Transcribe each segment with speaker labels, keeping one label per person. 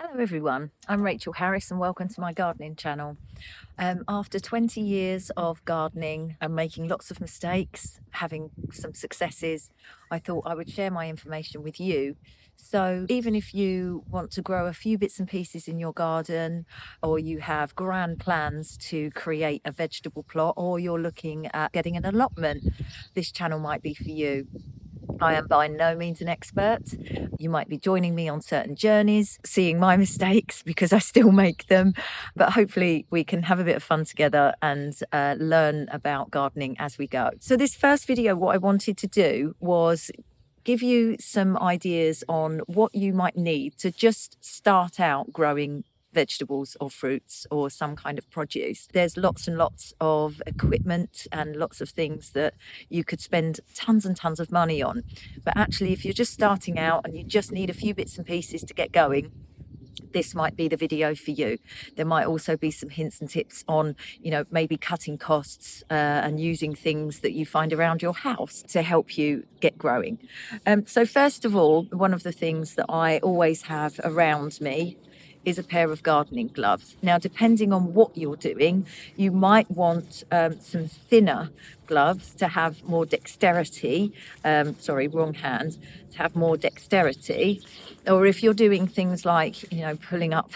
Speaker 1: Hello everyone, I'm Rachel Harris and welcome to my gardening channel. After 20 years of gardening and making lots of mistakes, having some successes, I thought I would share my information with you. So even if you want to grow a few bits and pieces in your garden, or you have grand plans to create a vegetable plot, or you're looking at getting an allotment, this channel might be for you. I am by no means an expert. You might be joining me on certain journeys, seeing my mistakes because I still make them. But hopefully, we can have a bit of fun together and learn about gardening as we go. So, this first video, what I wanted to do was give you some ideas on what you might need to just start out growing vegetables or fruits or some kind of produce. There's lots and lots of equipment and lots of things that you could spend tons and tons of money on. But actually, if you're just starting out and you just need a few bits and pieces to get going, this might be the video for you. There might also be some hints and tips on, maybe cutting costs and using things that you find around your house to help you get growing. So first of all, one of the things that I always have around me is a pair of gardening gloves. Now, depending on what you're doing, you might want some thinner gloves to have more dexterity. Sorry, wrong hand. To have more dexterity. Or if you're doing things like, pulling up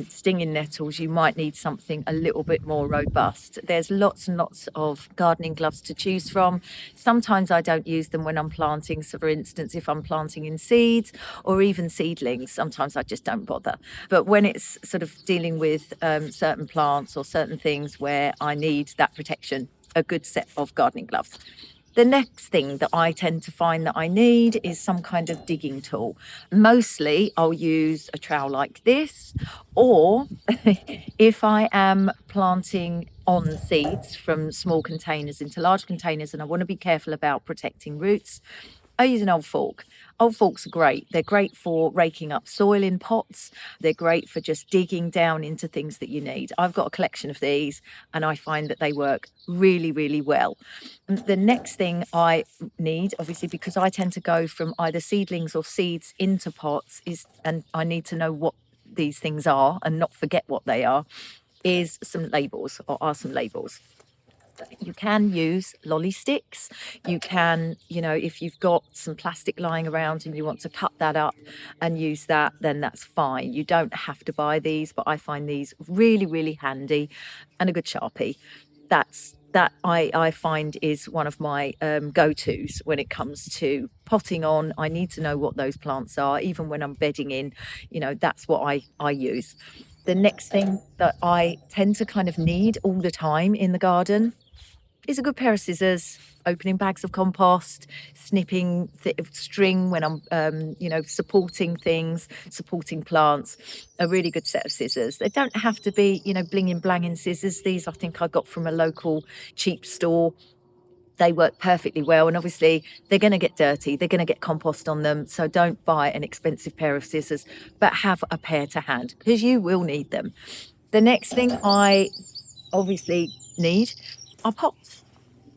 Speaker 1: stinging nettles, you might need something a little bit more robust. There's lots and lots of gardening gloves to choose from. Sometimes I don't use them when I'm planting. So for instance, if I'm planting in seeds or even seedlings, sometimes I just don't bother. But when it's sort of dealing with certain plants or certain things where I need that protection, a good set of gardening gloves. The next thing that I tend to find that I need is some kind of digging tool. Mostly I'll use a trowel like this, or if I am planting on seeds from small containers into large containers and I want to be careful about protecting roots, I use an old fork. Old forks are great. They're great for raking up soil in pots. They're great for just digging down into things that you need. I've got a collection of these and I find that they work really, really well. And the next thing I need, obviously, because I tend to go from either seedlings or seeds into pots, and I need to know what these things are and not forget what they is some labels, or are some labels. You can use lolly sticks. You can, if you've got some plastic lying around and you want to cut that up and use that, then that's fine. You don't have to buy these, but I find these really, really handy, and a good Sharpie. That I find is one of my go-tos when it comes to potting on. I need to know what those plants are, even when I'm bedding in, that's what I use. The next thing that I tend to kind of need all the time in the garden is a good pair of scissors, opening bags of compost, snipping string when I'm, supporting things, supporting plants. A really good set of scissors. They don't have to be, blinging blanging scissors. These I think I got from a local cheap store. They work perfectly well, and obviously they're going to get dirty, they're going to get compost on them, so don't buy an expensive pair of scissors, but have a pair to hand because you will need them. The next thing I obviously need are pots,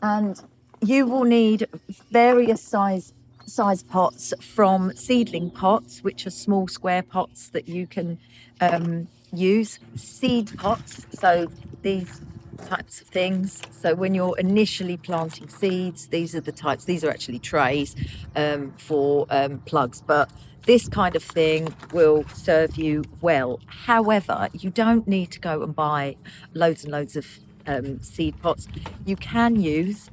Speaker 1: and you will need various size pots, from seedling pots, which are small square pots that you can use, seed pots, so these types of things. So when you're initially planting seeds, these are the types. These are actually trays for plugs, but this kind of thing will serve you well. However, you don't need to go and buy loads and loads of seed pots. You can use,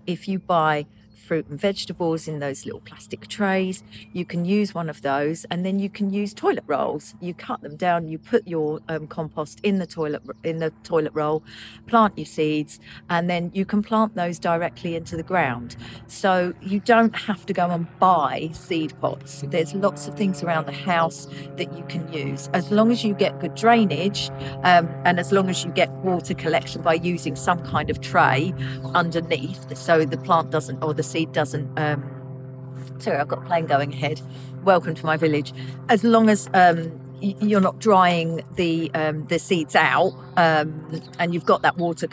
Speaker 1: if you buy fruit and vegetables in those little plastic trays, you can use one of those, and then you can use toilet rolls. You cut them down, you put your compost in the toilet roll, plant your seeds, and then you can plant those directly into the ground. So you don't have to go and buy seed pots. There's lots of things around the house that you can use, as long as you get good drainage, and as long as you get water collection by using some kind of tray underneath, so the plant doesn't, or the seed doesn't. Sorry, I've got a plane going ahead. Welcome to my village. As long as you're not drying the seeds out, and you've got that water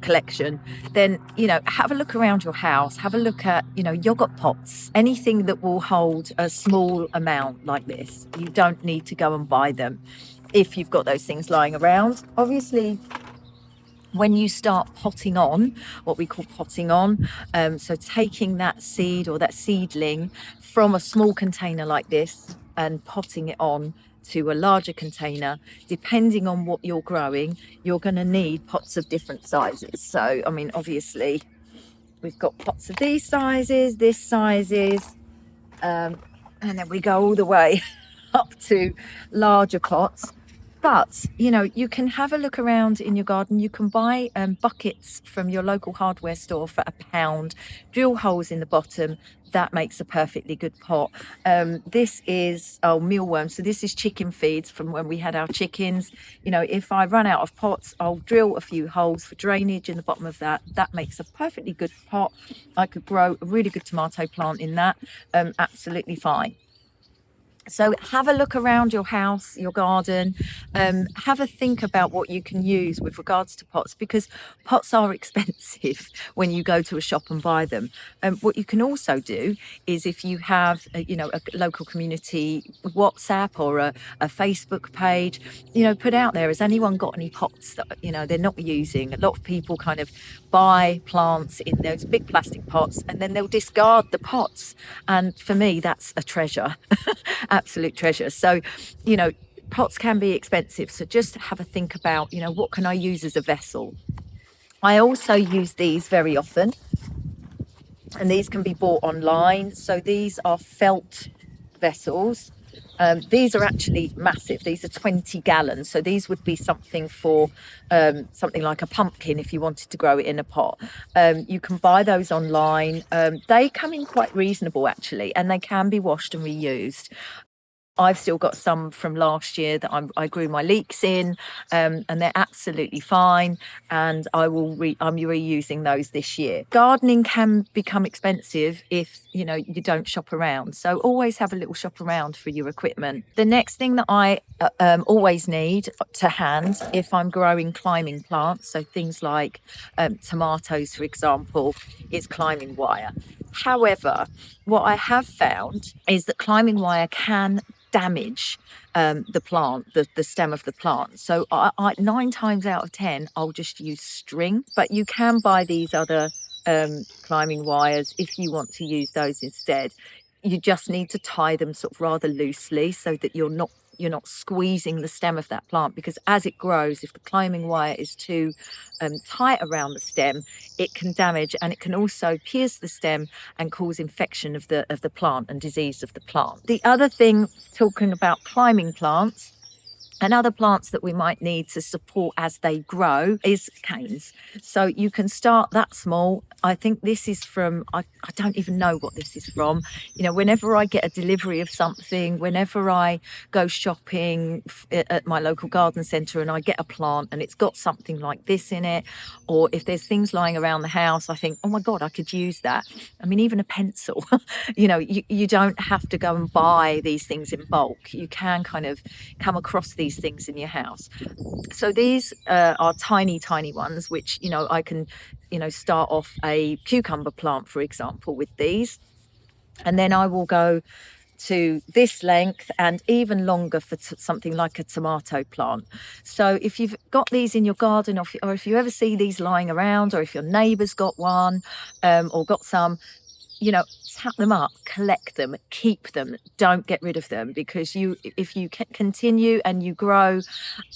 Speaker 1: collection, then, you know, have a look around your house, have a look at, you know, yogurt pots, anything that will hold a small amount like this. You don't need to go and buy them if you've got those things lying around. Obviously, when you start potting on, what we call potting on, so taking that seed or that seedling from a small container like this and potting it on to a larger container, depending on what you're growing, you're going to need pots of different sizes. So, I mean, obviously, we've got pots of these sizes, this sizes, and then we go all the way up to larger pots. But, you know, you can have a look around in your garden. You can buy buckets from your local hardware store for £1, drill holes in the bottom. That makes a perfectly good pot. This is mealworm. So this is chicken feeds from when we had our chickens. You know, if I run out of pots, I'll drill a few holes for drainage in the bottom of that. That makes a perfectly good pot. I could grow a really good tomato plant in that. Absolutely fine. So have a look around your house, your garden, have a think about what you can use with regards to pots, because pots are expensive when you go to a shop and buy them. What you can also do is, if you have a local community WhatsApp or a Facebook page, you know, put out there, has anyone got any pots that, you know, they're not using? A lot of people kind of buy plants in those big plastic pots and then they'll discard the pots. And for me, that's a treasure. Absolute treasure. So, you know, pots can be expensive, so just have a think about, you know, what can I use as a vessel. I also use these very often, and these can be bought online. So these are felt vessels. These are actually massive. These are 20 gallons. So these would be something for something like a pumpkin if you wanted to grow it in a pot. You can buy those online. They come in quite reasonable actually, and they can be washed and reused. I've still got some from last year that I grew my leeks in, and they're absolutely fine. And I'm reusing those this year. Gardening can become expensive if, you know, you don't shop around. So always have a little shop around for your equipment. The next thing that I always need to hand if I'm growing climbing plants, so things like tomatoes, for example, is climbing wire. However, what I have found is that climbing wire can damage the plant, the stem of the plant. So I 9 times out of 10, I'll just use string. But you can buy these other climbing wires if you want to use those instead. You just need to tie them sort of rather loosely so that you're not squeezing the stem of that plant, because as it grows, if the climbing wire is too tight around the stem, it can damage, and it can also pierce the stem and cause infection of the plant and disease of the plant. The other thing, talking about climbing plants and other plants that we might need to support as they grow, is canes. So you can start that small. I think this is from, I don't even know what this is from. You know, whenever I get a delivery of something, whenever I go shopping at my local garden centre and I get a plant and it's got something like this in it, or if there's things lying around the house, I think, oh my God, I could use that. I mean, even a pencil, you know, you don't have to go and buy these things in bulk. You can kind of come across these things in your house. So these are tiny ones, which, you know, I can, you know, start off a cucumber plant, for example, with these, and then I will go to this length and even longer for something like a tomato plant. So if you've got these in your garden, or if you ever see these lying around, or if your neighbour's got one or got some, you know, tap them up, collect them, keep them, don't get rid of them, because if you continue and you grow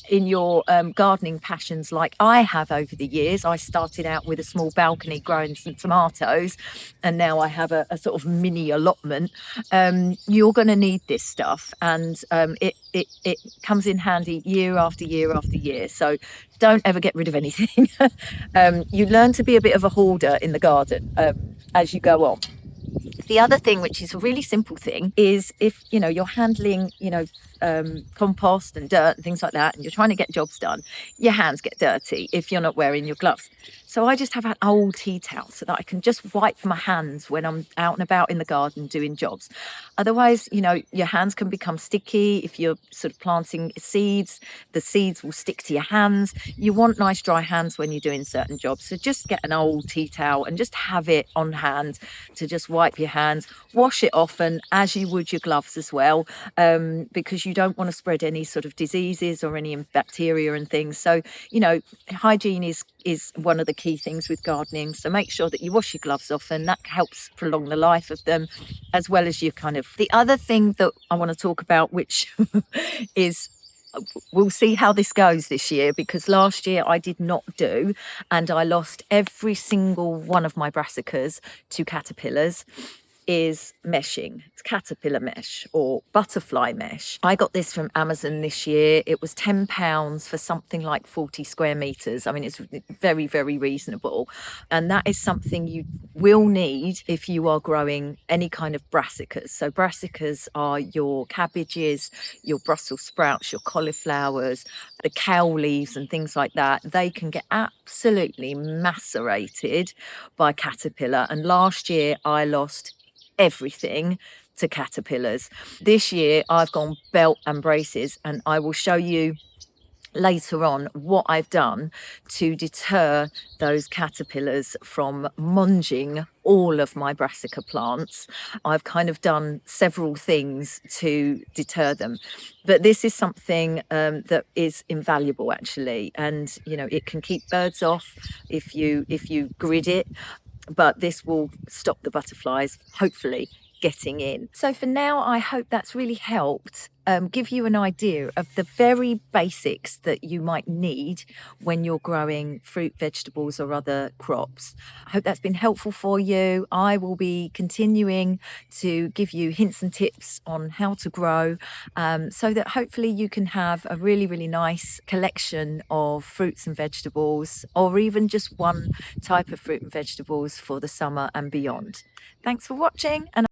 Speaker 1: in your gardening passions like I have over the years. I started out with a small balcony growing some tomatoes, and now I have a sort of mini allotment. You're going to need this stuff, and it comes in handy year after year after year. So don't ever get rid of anything. You learn to be a bit of a hoarder in the garden as you go on. The other thing, which is a really simple thing, is if, you know, you're handling, you know, compost and dirt and things like that, and you're trying to get jobs done, your hands get dirty if you're not wearing your gloves. So I just have an old tea towel so that I can just wipe my hands when I'm out and about in the garden doing jobs. Otherwise, you know, your hands can become sticky. If you're sort of planting seeds, the seeds will stick to your hands. You want nice dry hands when you're doing certain jobs. So just get an old tea towel and just have it on hand to just wipe your hands. Wash it often, as you would your gloves as well, because you don't want to spread any sort of diseases or any bacteria and things. So, you know, hygiene is one of the key things with gardening. So make sure that you wash your gloves often. That helps prolong the life of them, as well as you kind of. The other thing that I want to talk about, which is, we'll see how this goes this year, because last year I did not do, and I lost every single one of my brassicas to caterpillars, is meshing. It's caterpillar mesh or butterfly mesh. I got this from Amazon this year. It was £10 for something like 40 square meters. I mean, it's very, very reasonable. And that is something you will need if you are growing any kind of brassicas. So brassicas are your cabbages, your Brussels sprouts, your cauliflowers, the kale leaves and things like that. They can get absolutely macerated by caterpillar. And last year I lost everything to caterpillars. This year I've gone belt and braces, and I will show you later on what I've done to deter those caterpillars from munging all of my brassica plants. I've kind of done several things to deter them, but this is something that is invaluable actually, and you know, it can keep birds off if you grid it, but this will stop the butterflies hopefully getting in. So for now, I hope that's really helped give you an idea of the very basics that you might need when you're growing fruit, vegetables or other crops. I hope that's been helpful for you. I will be continuing to give you hints and tips on how to grow, so that hopefully you can have a really, really nice collection of fruits and vegetables, or even just one type of fruit and vegetables for the summer and beyond. Thanks for watching, and